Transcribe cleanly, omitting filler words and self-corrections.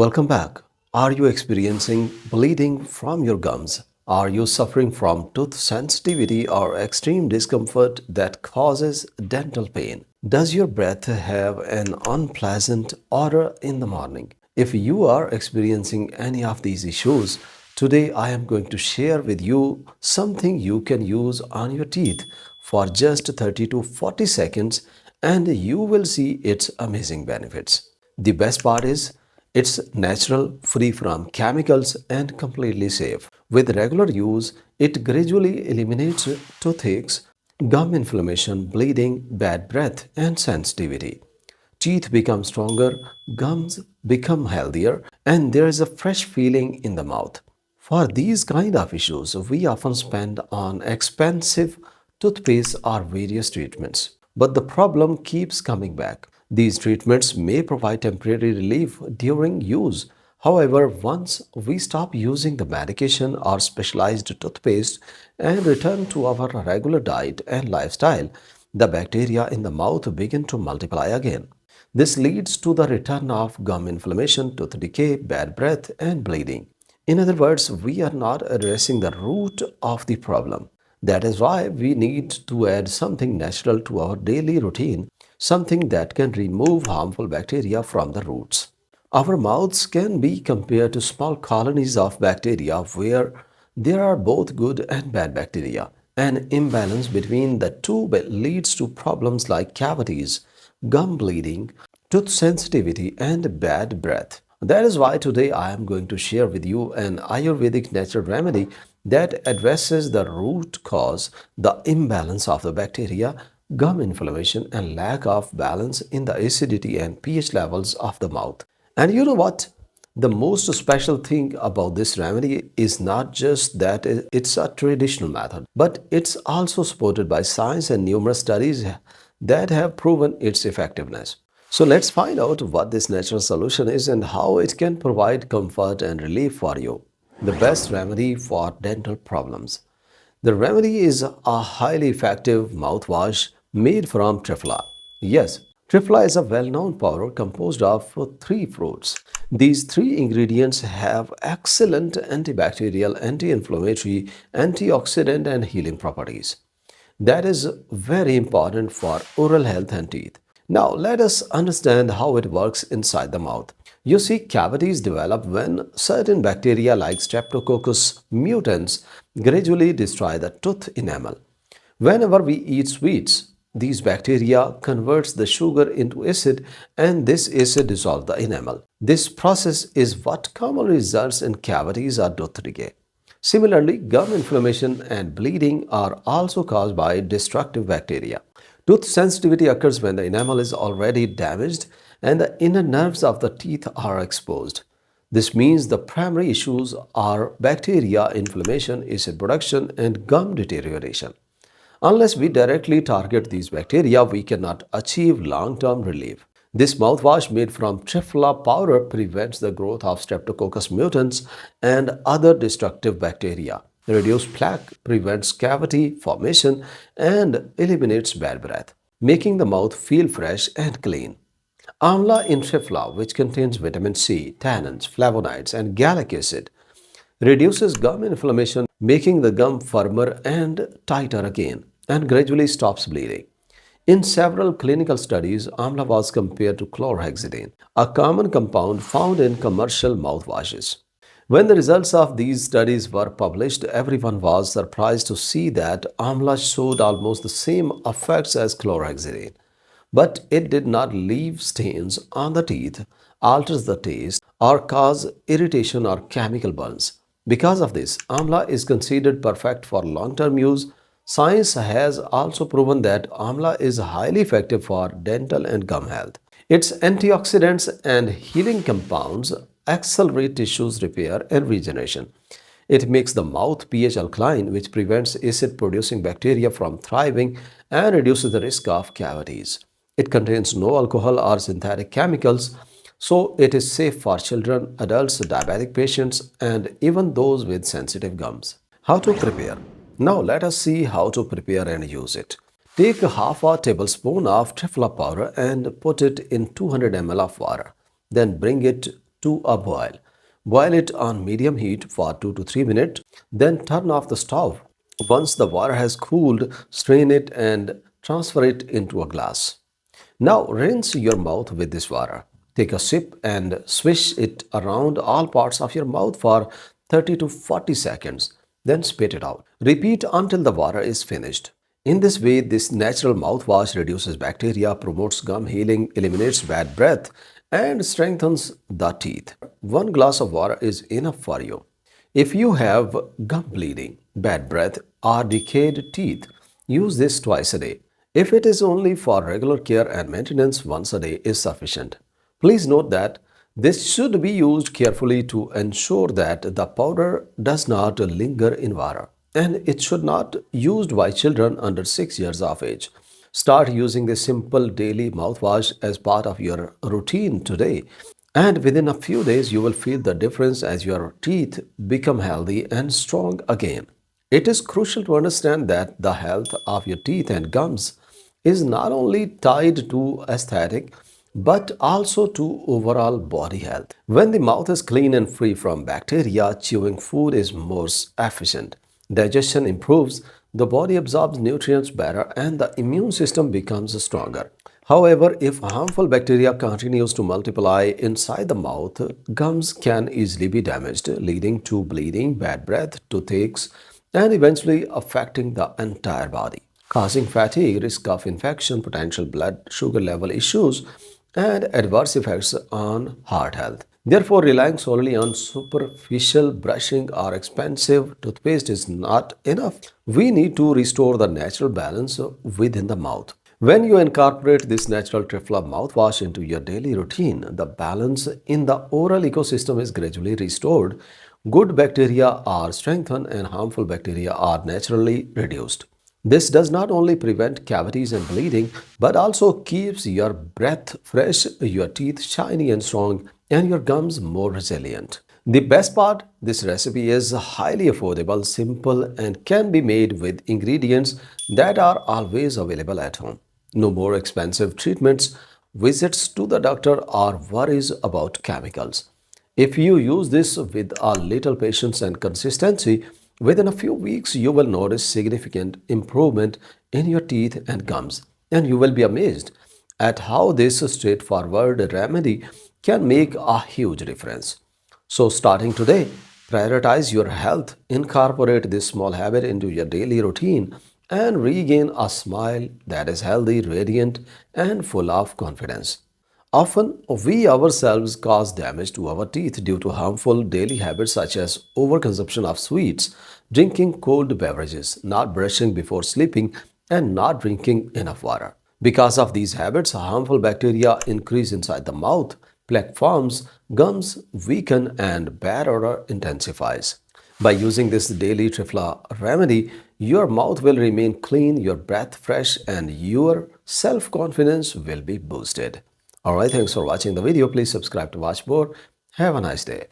Welcome back. Are you experiencing bleeding from your gums? Are you suffering from tooth sensitivity or extreme discomfort that causes dental pain? Does your breath have an unpleasant odor in the morning? If you are experiencing any of these issues, today I am going to share with you something you can use on your teeth for just 30 to 40 seconds and you will see its amazing benefits. The best part is it's natural, free from chemicals, and completely safe. With regular use, it gradually eliminates toothaches, gum inflammation, bleeding, bad breath, and sensitivity. Teeth become stronger, gums become healthier, and there is a fresh feeling in the mouth. For these kind of issues, we often spend on expensive toothpaste or various treatments. But the problem keeps coming back. These treatments may provide temporary relief during use. However, once we stop using the medication or specialized toothpaste and return to our regular diet and lifestyle, the bacteria in the mouth begin to multiply again. This leads to the return of gum inflammation, tooth decay, bad breath, and bleeding. In other words, we are not addressing the root of the problem. That is why we need to add something natural to our daily routine, something that can remove harmful bacteria from the roots. Our mouths can be compared to small colonies of bacteria where there are both good and bad bacteria. An imbalance between the two leads to problems like cavities, gum bleeding, tooth sensitivity, and bad breath. That is why today I am going to share with you an Ayurvedic natural remedy that addresses the root cause, the imbalance of the bacteria, gum inflammation, and lack of balance in the acidity and pH levels of the mouth. And you know what? The most special thing about this remedy is not just that it's a traditional method, but it's also supported by science and numerous studies that have proven its effectiveness. So let's find out what this natural solution is and how it can provide comfort and relief for you. The best remedy for dental problems. The remedy is a highly effective mouthwash made from triphala. Yes, triphala is a well-known powder composed of three fruits. These three ingredients have excellent antibacterial, anti-inflammatory, antioxidant, and healing properties. That is very important for oral health and teeth. Now, let us understand how it works inside the mouth. You see, cavities develop when certain bacteria like Streptococcus mutans gradually destroy the tooth enamel. Whenever we eat sweets, these bacteria converts the sugar into acid and this acid dissolves the enamel. This process is what commonly results in cavities or tooth decay. Similarly, gum inflammation and bleeding are also caused by destructive bacteria. Tooth sensitivity occurs when the enamel is already damaged and the inner nerves of the teeth are exposed. This means the primary issues are bacteria, inflammation, acid production, and gum deterioration. Unless we directly target these bacteria, we cannot achieve long-term relief. This mouthwash made from triphala powder prevents the growth of Streptococcus mutans and other destructive bacteria. Reduced plaque prevents cavity formation and eliminates bad breath, making the mouth feel fresh and clean. Amla in triphala, which contains vitamin C, tannins, flavonoids, and gallic acid, reduces gum inflammation, making the gum firmer and tighter again, and gradually stops bleeding. In several clinical studies, amla was compared to chlorhexidine, a common compound found in commercial mouthwashes. When the results of these studies were published, everyone was surprised to see that amla showed almost the same effects as chlorhexidine. But it did not leave stains on the teeth, alters the taste, or cause irritation or chemical burns. Because of this, amla is considered perfect for long-term use. Science has also proven that amla is highly effective for dental and gum health. Its antioxidants and healing compounds accelerate tissues repair and regeneration. It makes the mouth pH alkaline, which prevents acid-producing bacteria from thriving and reduces the risk of cavities. It contains no alcohol or synthetic chemicals, so it is safe for children, adults, diabetic patients, and even those with sensitive gums. How to prepare? Now let us see how to prepare and use it. Take half a tablespoon of triphala powder and put it in 200 ml of water. Then bring it to a boil. Boil it on medium heat for 2 to 3 minutes, then turn off the stove. Once the water has cooled, strain it and transfer it into a glass. Now rinse your mouth with this water. Take a sip and swish it around all parts of your mouth for 30 to 40 seconds. Then spit it out. Repeat until the water is finished. In this way, this natural mouthwash reduces bacteria, promotes gum healing, eliminates bad breath, and strengthens the teeth. One glass of water is enough for you. If you have gum bleeding, bad breath, or decayed teeth, use this twice a day. If it is only for regular care and maintenance, once a day is sufficient. Please note that this should be used carefully to ensure that the powder does not linger in water, and it should not used by children under 6 years of age. Start using this simple daily mouthwash as part of your routine today, and within a few days you will feel the difference as your teeth become healthy and strong again. It is crucial to understand that the health of your teeth and gums is not only tied to aesthetic but also to overall body health. When the mouth is clean and free from bacteria, chewing food is more efficient. Digestion improves, the body absorbs nutrients better, and the immune system becomes stronger. However, if harmful bacteria continues to multiply inside the mouth, gums can easily be damaged, leading to bleeding, bad breath, toothaches, and eventually affecting the entire body, causing fatigue, risk of infection, potential blood sugar level issues, and adverse effects on heart health. Therefore, relying solely on superficial brushing or expensive toothpaste is not enough. We need to restore the natural balance within the mouth. When you incorporate this natural Trifla mouthwash into your daily routine, the balance in the oral ecosystem is gradually restored. Good bacteria are strengthened and harmful bacteria are naturally reduced. This does not only prevent cavities and bleeding, but also keeps your breath fresh, your teeth shiny and strong, and your gums more resilient. The best part, this recipe is highly affordable, simple, and can be made with ingredients that are always available at home. No more expensive treatments, visits to the doctor, or worries about chemicals. If you use this with a little patience and consistency, within a few weeks you will notice significant improvement in your teeth and gums, and you will be amazed at how this straightforward remedy can make a huge difference. So, starting today, prioritize your health, incorporate this small habit into your daily routine, and regain a smile that is healthy, radiant, and full of confidence. Often, we ourselves cause damage to our teeth due to harmful daily habits such as overconsumption of sweets, drinking cold beverages, not brushing before sleeping, and not drinking enough water. Because of these habits, harmful bacteria increase inside the mouth, plaque forms, gums weaken, and bad odor intensifies. By using this daily Trifla remedy, your mouth will remain clean, your breath fresh, and your self-confidence will be boosted. Alright, thanks for watching the video. Please subscribe to watch more. Have a nice day.